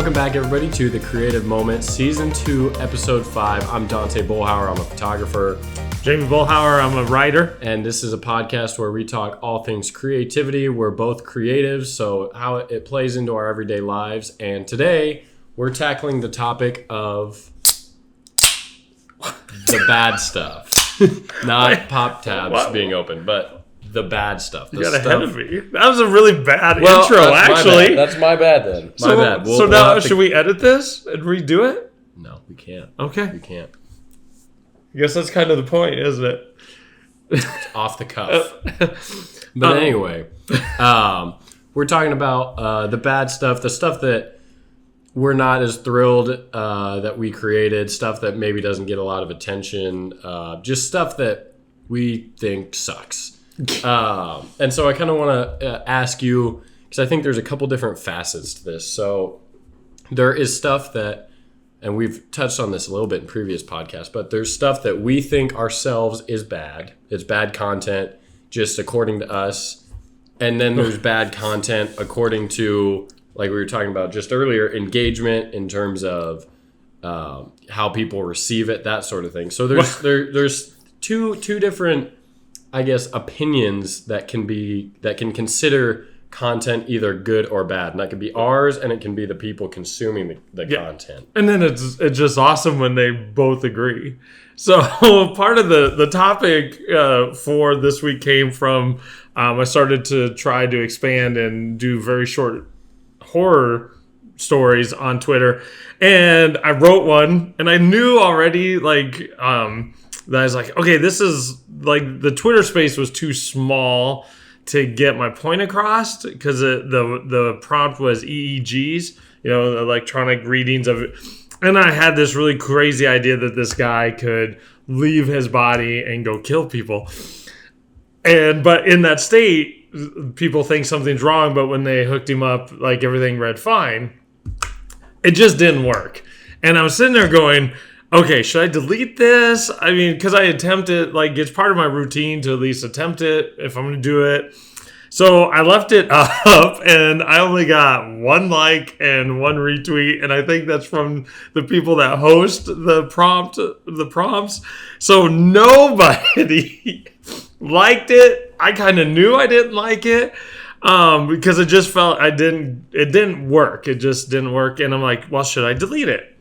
Welcome back, everybody, to The Creative Moment, Season 2, Episode 5. I'm Dante Bullhauer. I'm a photographer. Jamey Bullhauer. I'm a writer. And this is a podcast where we talk all things creativity. We're both creatives, so how it plays into our everyday lives. And today, we're tackling the topic of the bad stuff. Not pop tabs being open, but the bad stuff. You got ahead of me. That was a really bad intro, actually. That's my bad then. My bad. So now, should we edit this and redo it? No, we can't. Okay. We can't. I guess that's kind of the point, isn't it? It's off the cuff. But anyway, we're talking about the bad stuff, the stuff that we're not as thrilled that we created, stuff that maybe doesn't get a lot of attention, just stuff that we think sucks. And so I kind of want to ask you, because I think there's a couple different facets to this. So there is stuff that, and we've touched on this a little bit in previous podcasts, but there's stuff that we think ourselves is bad. It's bad content just according to us. And then there's bad content according to, like we were talking about just earlier, engagement in terms of how people receive it, that sort of thing. So there's two different, I guess, opinions that can consider content either good or bad. And that could be ours, and it can be the people consuming the content. And then it's just awesome when they both agree. So part of the topic for this week came from, I started to try to expand and do very short horror stories on Twitter. And I wrote one, and I knew already, that I was like, okay, this is like the Twitter space was too small to get my point across because the prompt was EEGs, electronic readings of it. And I had this really crazy idea that this guy could leave his body and go kill people. But in that state, people think something's wrong, but when they hooked him up, like everything read fine. It just didn't work. And I was sitting there going, okay, should I delete this? I mean, because I attempt it, it's part of my routine to at least attempt it if I'm going to do it. So I left it up, and I only got one like and one retweet, and I think that's from the people that host the prompts. So nobody liked it. I kind of knew I didn't like it. Because it just felt it didn't work. It just didn't work. And I'm like, well, should I delete it?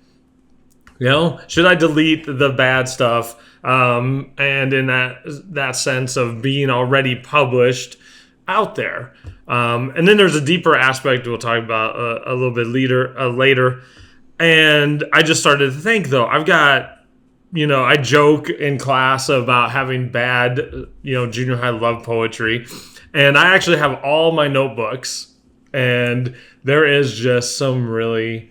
Should I delete the bad stuff? And in that sense of being already published out there. And then there's a deeper aspect we'll talk about a little bit later. And I just started to think, though, I've got, I joke in class about having bad, junior high love poetry. And I actually have all my notebooks, and there is just some really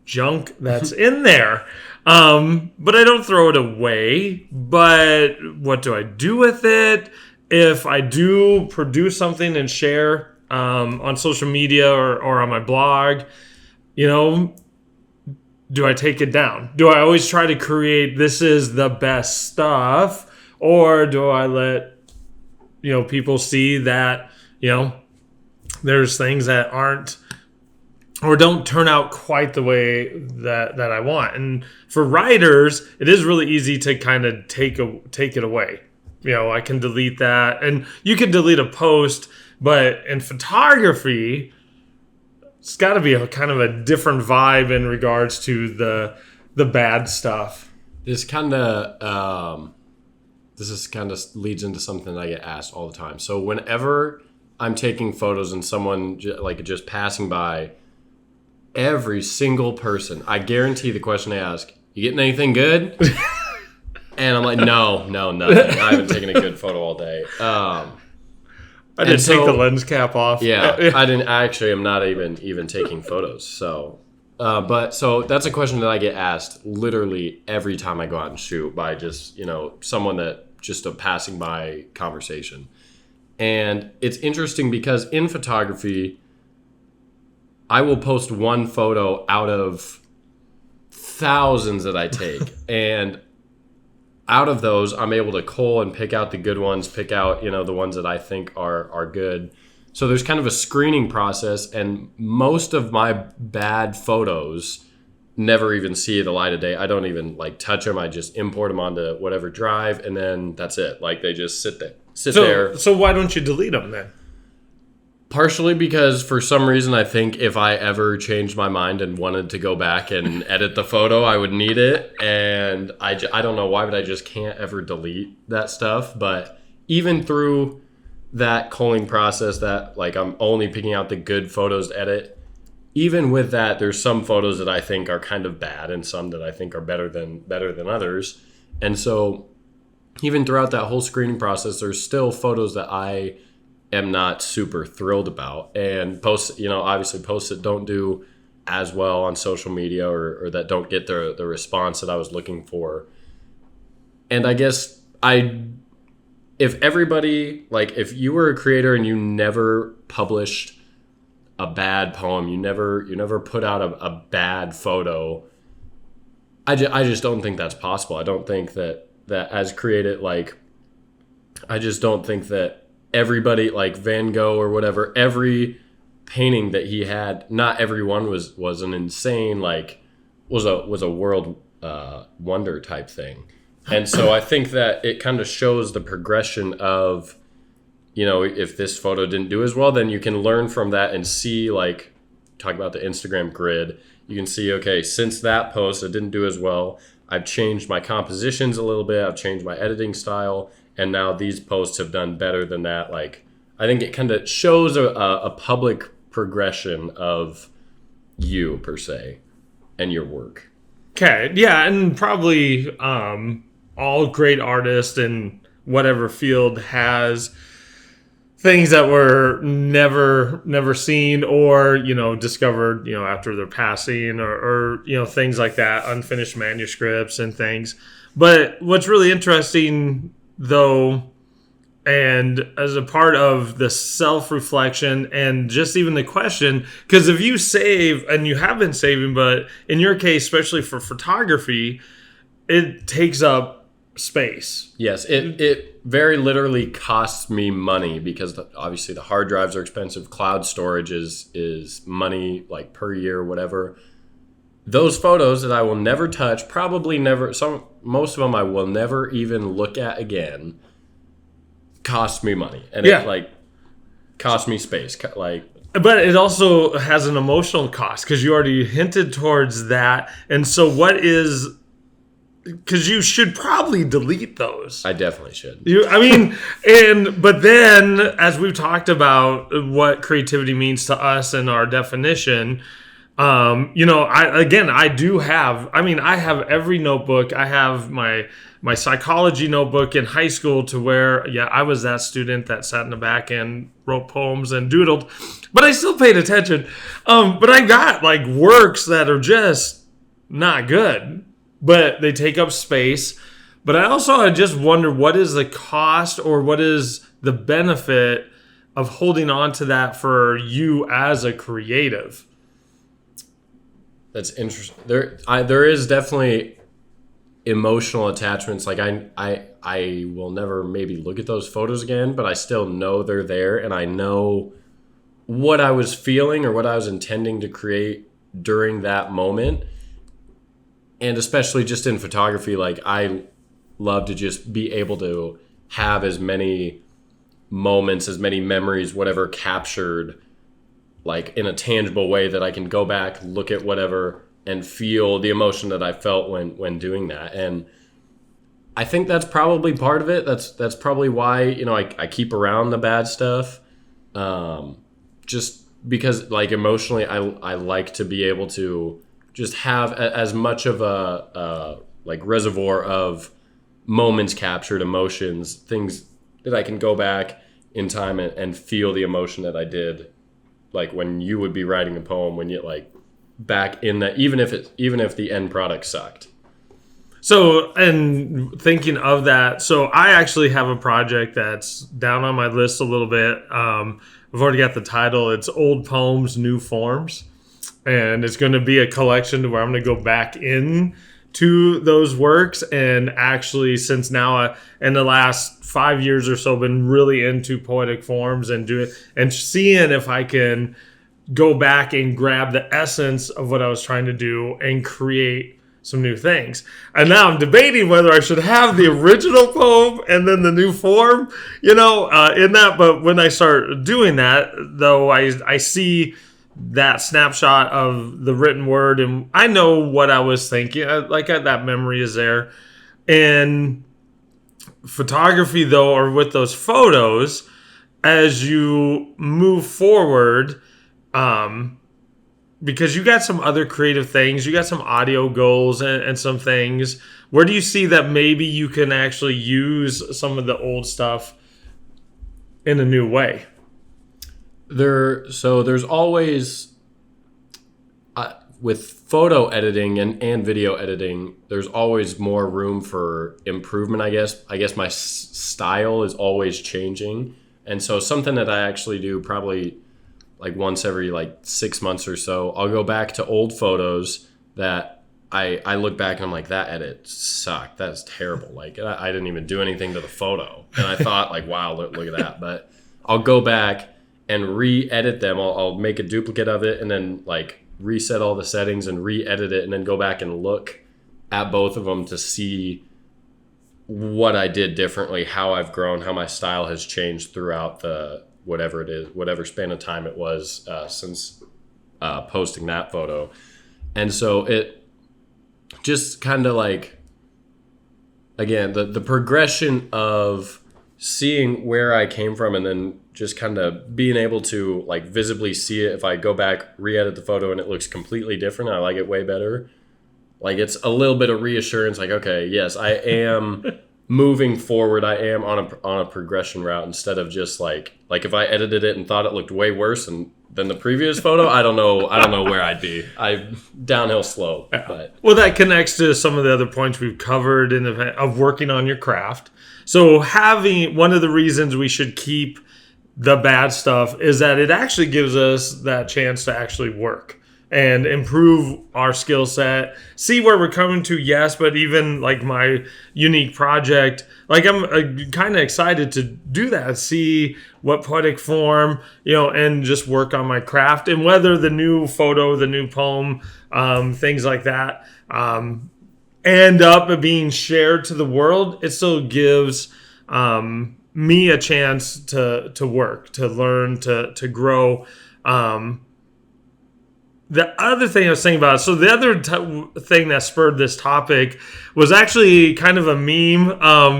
junk that's in there. But I don't throw it away. But what do I do with it? If I do produce something and share on social media or on my blog, do I take it down? Do I always try to create this is the best stuff? Or do I let people see that, there's things that aren't or don't turn out quite the way that I want. And for writers, it is really easy to kind of take it away. I can delete that, and you can delete a post, but in photography, it's got to be a kind of a different vibe in regards to the bad stuff. This kind of leads into something that I get asked all the time. So whenever I'm taking photos and someone just passing by, every single person, I guarantee the question they ask, you getting anything good? And I'm like, no, nothing. I haven't taken a good photo all day. I didn't take the lens cap off. Yeah, I actually am not even taking photos. So, so that's a question that I get asked literally every time I go out and shoot by just, someone that just a passing by conversation. And it's interesting because in photography, I will post one photo out of thousands that I take. And out of those, I'm able to cull and pick out the good ones, pick out, the ones that I think are good. So there's kind of a screening process, and most of my bad photos never even see the light of day. I don't even like touch them. I just import them onto whatever drive, and then that's it. Like they just sit there. So why don't you delete them then? Partially because for some reason I think if I ever changed my mind and wanted to go back and edit the photo, I would need it. And I don't know why, but I just can't ever delete that stuff. But even through that culling process that like I'm only picking out the good photos to edit, even with that, there's some photos that I think are kind of bad and some that I think are better than others. And so even throughout that whole screening process, there's still photos that I am not super thrilled about, and obviously posts that don't do as well on social media or that don't get the response that I was looking for. And I guess if everybody, like if you were a creator and you never published a bad poem, you never put out a bad photo, I just don't think that's possible. I don't think that as created, like I just don't think that everybody, like Van Gogh or whatever, every painting that he had, not everyone was an insane, like was a world wonder type thing. And so I think that it kind of shows the progression of, if this photo didn't do as well, then you can learn from that and see, like, talk about the Instagram grid. You can see, okay, since that post, it didn't do as well. I've changed my compositions a little bit. I've changed my editing style. And now these posts have done better than that. Like, I think it kind of shows a public progression of you, per se, and your work. Okay, yeah, and probably all great artists in whatever field has things that were never seen or, discovered, after their passing or things like that, unfinished manuscripts and things. But what's really interesting, though, and as a part of the self-reflection and just even the question, because if you save, and you have been saving, but in your case, especially for photography, it takes up space. Yes, it very literally costs me money because obviously the hard drives are expensive. Cloud storage is money, like per year or whatever. Those photos that I will never touch, probably never, most of them I will never even look at again, cost me money. And yeah. It like cost me space. But it also has an emotional cost because you already hinted towards that. And so because you should probably delete those. I definitely should. But then as we've talked about what creativity means to us and our definition, I have every notebook. I have my psychology notebook in high school to where, I was that student that sat in the back and wrote poems and doodled, but I still paid attention. But I got like works that are just not good, but they take up space. But I just wonder what is the cost or what is the benefit of holding on to that for you as a creative? That's interesting. There is definitely emotional attachments. Like I will never maybe look at those photos again, but I still know they're there, and I know what I was feeling or what I was intending to create during that moment. And especially just in photography, like I love to just be able to have as many moments, as many memories, whatever captured like in a tangible way that I can go back, look at whatever and feel the emotion that I felt when doing that. And I think that's probably part of it. That's probably why, I keep around the bad stuff. Just because like emotionally, I like to be able to just have as much of a like reservoir of moments captured, emotions, things that I can go back in time and feel the emotion that I did. Like when you would be writing a poem, when you like back in that, even if the end product sucked. So, and thinking of that, so I actually have a project that's down on my list a little bit. I've already got the title. It's Old Poems, New Forms. And it's going to be a collection to where I'm going to go back in to those works, and actually since now in the last 5 years or so been really into poetic forms and seeing if I can go back and grab the essence of what I was trying to do and create some new things. And now I'm debating whether I should have the original poem and then the new form, in that. But when I start doing that, though, I see that snapshot of the written word, and I know what I was thinking. That memory is there. And photography, though, or with those photos, as you move forward, because you got some other creative things, you got some audio goals and some things. Where do you see that maybe you can actually use some of the old stuff in a new way? There's always, with photo editing and video editing, there's always more room for improvement, I guess. I guess my style is always changing. And so something that I actually do probably like once every 6 months or so, I'll go back to old photos that I look back and I'm like, that edit sucked. That's terrible. Like I didn't even do anything to the photo. And I thought wow, look at that. But I'll go back and re-edit them. I'll make a duplicate of it and then reset all the settings and re-edit it and then go back and look at both of them to see what I did differently, how I've grown, how my style has changed throughout the whatever it is, whatever span of time it was since posting that photo. And so it just kind of again, the progression of seeing where I came from and then just kind of being able to visibly see it. If I go back, re-edit the photo and it looks completely different, I like it way better. It's a little bit of reassurance, okay, yes, I am moving forward. I am on a progression route instead of just if I edited it and thought it looked way worse than the previous photo, I don't know where I'd be. I'm downhill slope. Yeah. But well, that connects to some of the other points we've covered of working on your craft. So having one of the reasons we should keep the bad stuff is that it actually gives us that chance to actually work and improve our skill set, see where we're coming to, yes, but even my unique project, I'm kind of excited to do that, see what poetic form, and just work on my craft, and whether the new photo, the new poem, things like that, end up being shared to the world, it still gives me a chance to work, to learn, to grow. The other thing I was thinking about, so the other thing that spurred this topic was actually kind of a meme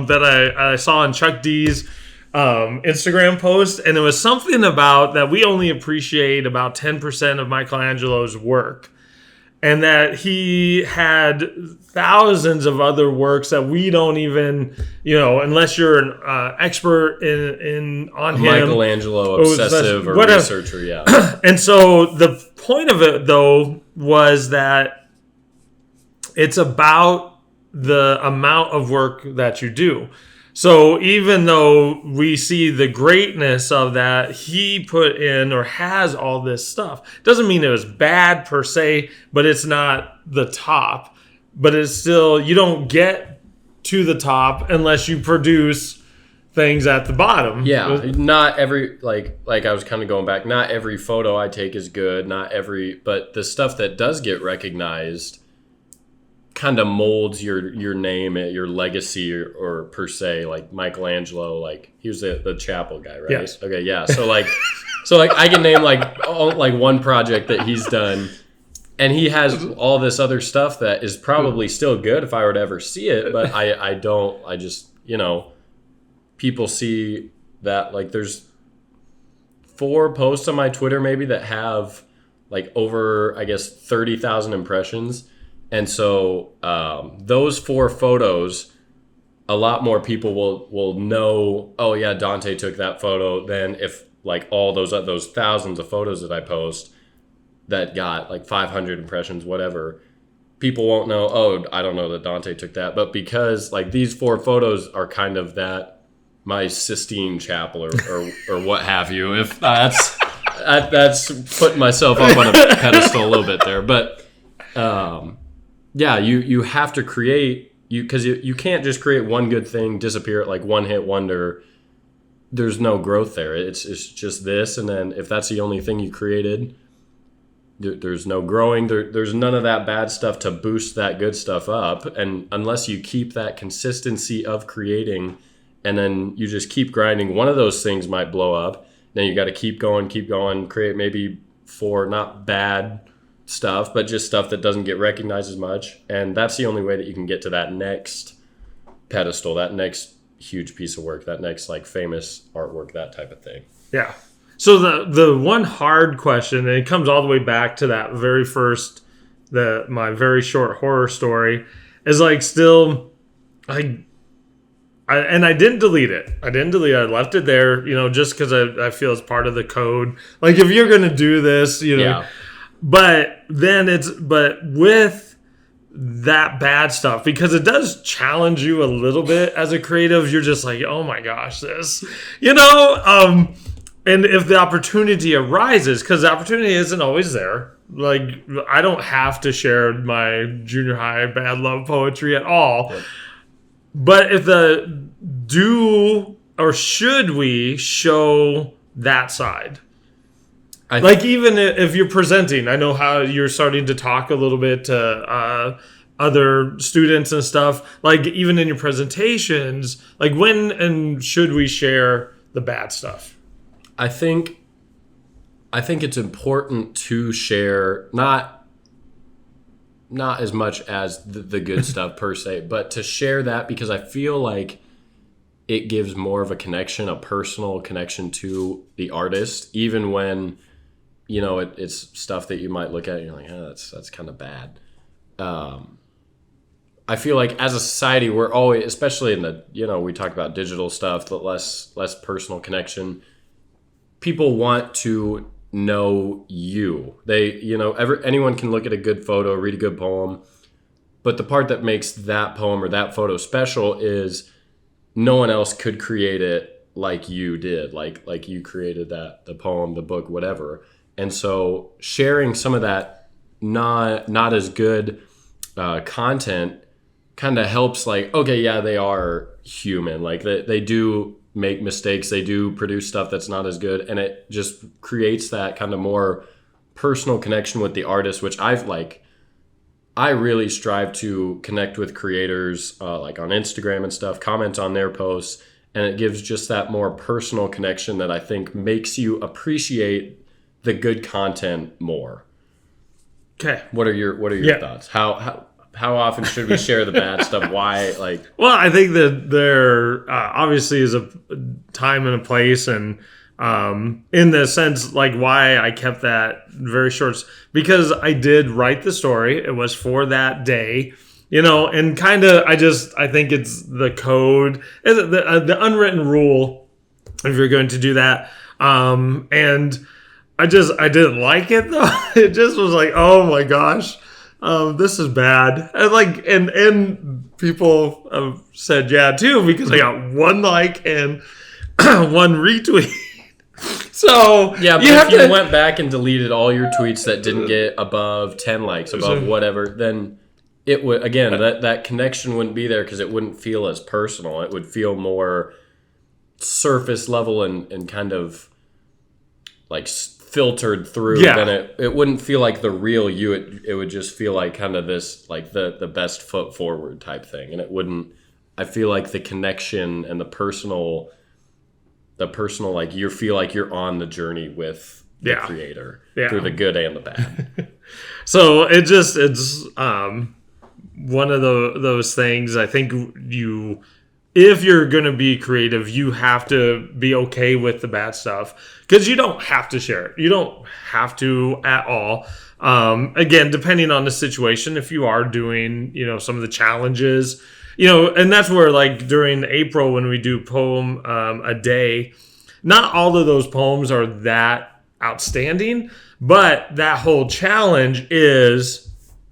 that I saw on Chuck D's Instagram post, and it was something about that we only appreciate about 10% of Michelangelo's work, and that he had thousands of other works that we don't even, unless you're an expert on him. Michelangelo obsessive or researcher, yeah. And so the point of it, though, was that it's about the amount of work that you do. So even though we see the greatness of that, he put in or has all this stuff. Doesn't mean it was bad per se, but it's not the top. But it's still, you don't get to the top unless you produce things at the bottom. Yeah, not every, like I was kind of going back, not every photo I take is good, but the stuff that does get recognized kind of molds your name, your legacy, or per se, like Michelangelo, he was the chapel guy, right? Yes. Okay, yeah. So I can name one project that he's done, and he has all this other stuff that is probably still good if I were to ever see it, but I don't. I just, people see that there's 4 posts on my Twitter maybe that have over, I guess, 30,000 impressions. And so those 4 photos, a lot more people will know, oh yeah, Dante took that photo, than if all those thousands of photos that I post that got 500 impressions, whatever. People won't know, oh, I don't know that Dante took that. But because these 4 photos are kind of my Sistine Chapel or what have you, if that's putting myself up on a pedestal a little bit there. But Yeah, you have to create, because you can't just create one good thing, disappear, like one hit wonder. There's no growth there. It's just this, and then if that's the only thing you created, there's no growing. There's none of that bad stuff to boost that good stuff up. And unless you keep that consistency of creating, and then you just keep grinding, one of those things might blow up. Then you got to keep going, create maybe 4 not bad stuff, but just stuff that doesn't get recognized as much. And that's the only way that you can get to that next pedestal, that next huge piece of work, that next like famous artwork, that type of thing. Yeah. So the one hard question, and it comes all the way back to that very first, my very short horror story, is like still, I didn't delete it. I left it there, just because I feel it's part of the code. Like if you're gonna do this, Yeah. But with that bad stuff, because it does challenge you a little bit as a creative. You're just like, oh my gosh, this, and if the opportunity arises, because the opportunity isn't always there. Like I don't have to share my junior high bad love poetry at all. Yep. But if should we show that side? Even if you're presenting, I know how you're starting to talk a little bit to other students and stuff. Like even in your presentations, like when and should we share the bad stuff? I think it's important to share not as much as the good stuff per se, but to share that, because I feel like it gives more of a connection, a personal connection to the artist, even when it's stuff that you might look at and you're like, that's kind of bad. I feel like as a society, we're always, especially in the, we talk about digital stuff, the less personal connection. People want to know you. They, anyone can look at a good photo, read a good poem, but the part that makes that poem or that photo special is no one else could create it like you did, like you created the poem, the book, whatever. And so sharing some of that not as good content kind of helps, like, okay, yeah, they are human. Like they do make mistakes. They do produce stuff that's not as good. And it just creates that kind of more personal connection with the artist, which I really strive to connect with creators like on Instagram and stuff, comment on their posts. And it gives just that more personal connection that I think makes you appreciate the good content more. Okay. What are your thoughts? How often should we share the bad stuff? Why? Well, I think that there obviously is a time and a place, and in the sense, like why I kept that very short, because I did write the story. It was for that day, and kind of I think it's the code, the unwritten rule, if you're going to do that, and I didn't like it though. It just was like, oh my gosh. This is bad. And people have said yeah too, because I got 1 like and 1 retweet. So yeah, but if you went back and deleted all your tweets that didn't get above 10 likes, above whatever, then it would, again, that connection wouldn't be there, because it wouldn't feel as personal. It would feel more surface level and kind of like filtered through. Yeah. Then it wouldn't feel like the real you. It would just feel like kind of this, like the best foot forward type thing. And it wouldn't, I feel like the connection and the personal, like you feel like you're on the journey with the creator through the good and the bad. So it's one of those things. I think if you're going to be creative, you have to be okay with the bad stuff, because you don't have to share it. You don't have to at all. Again, depending on the situation, if you are doing, some of the challenges, and that's where, like, during April when we do poem a day, not all of those poems are that outstanding, but that whole challenge is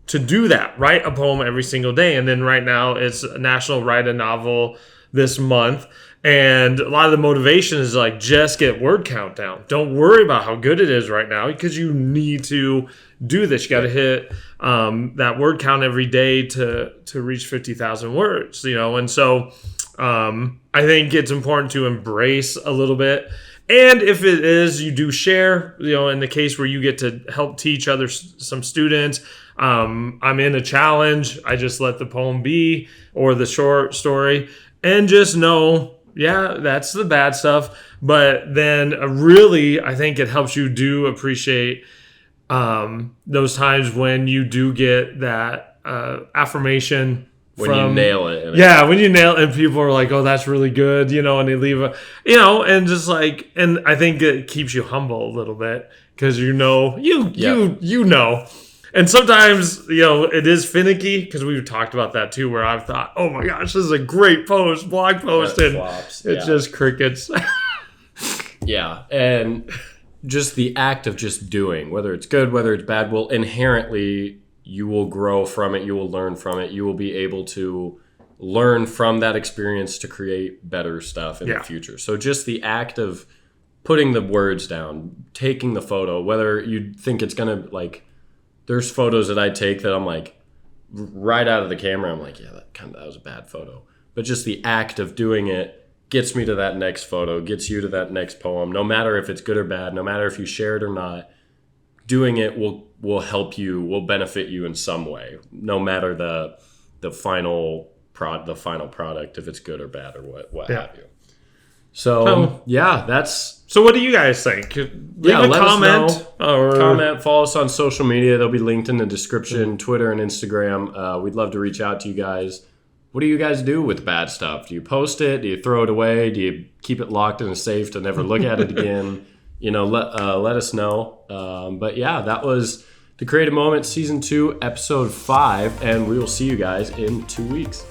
to do that, write a poem every single day. And then right now it's National Write a Novel this month. And a lot of the motivation is like, just get word count down. Don't worry about how good it is right now, because you need to do this. You got to hit that word count every day to reach 50,000 words, And so I think it's important to embrace a little bit. And if it is, you do share, in the case where you get to help teach some students. I'm in a challenge. I just let the poem be, or the short story, and just know, yeah, that's the bad stuff. But then really, I think it helps you do appreciate those times when you do get that affirmation. When you nail it. Yeah, when you nail it, and people are like, oh, that's really good, and they leave and just like, and I think it keeps you humble a little bit, because you know. And sometimes, it is finicky, because we've talked about that too, where I've thought, oh my gosh, this is a great blog post, and flops. It's just crickets. Yeah, and just the act of just doing, whether it's good, whether it's bad, will inherently, you will grow from it, you will learn from it, you will be able to learn from that experience to create better stuff in the future. So just the act of putting the words down, taking the photo, whether you think it's going to, like, there's photos that I take that I'm like, right out of the camera, I'm like, yeah, that was a bad photo. But just the act of doing it gets me to that next photo, gets you to that next poem. No matter if it's good or bad, no matter if you share it or not, doing it will help you, will benefit you in some way, no matter the final product, if it's good or bad or what have you. So that's. So what do you guys think? Leave a comment. Comment, follow us on social media. They'll be linked in the description, Twitter and Instagram. We'd love to reach out to you guys. What do you guys do with bad stuff? Do you post it? Do you throw it away? Do you keep it locked in a safe to never look at it again? Let us know. But yeah, that was The Creative Moment Season 2, Episode 5, and we will see you guys in 2 weeks.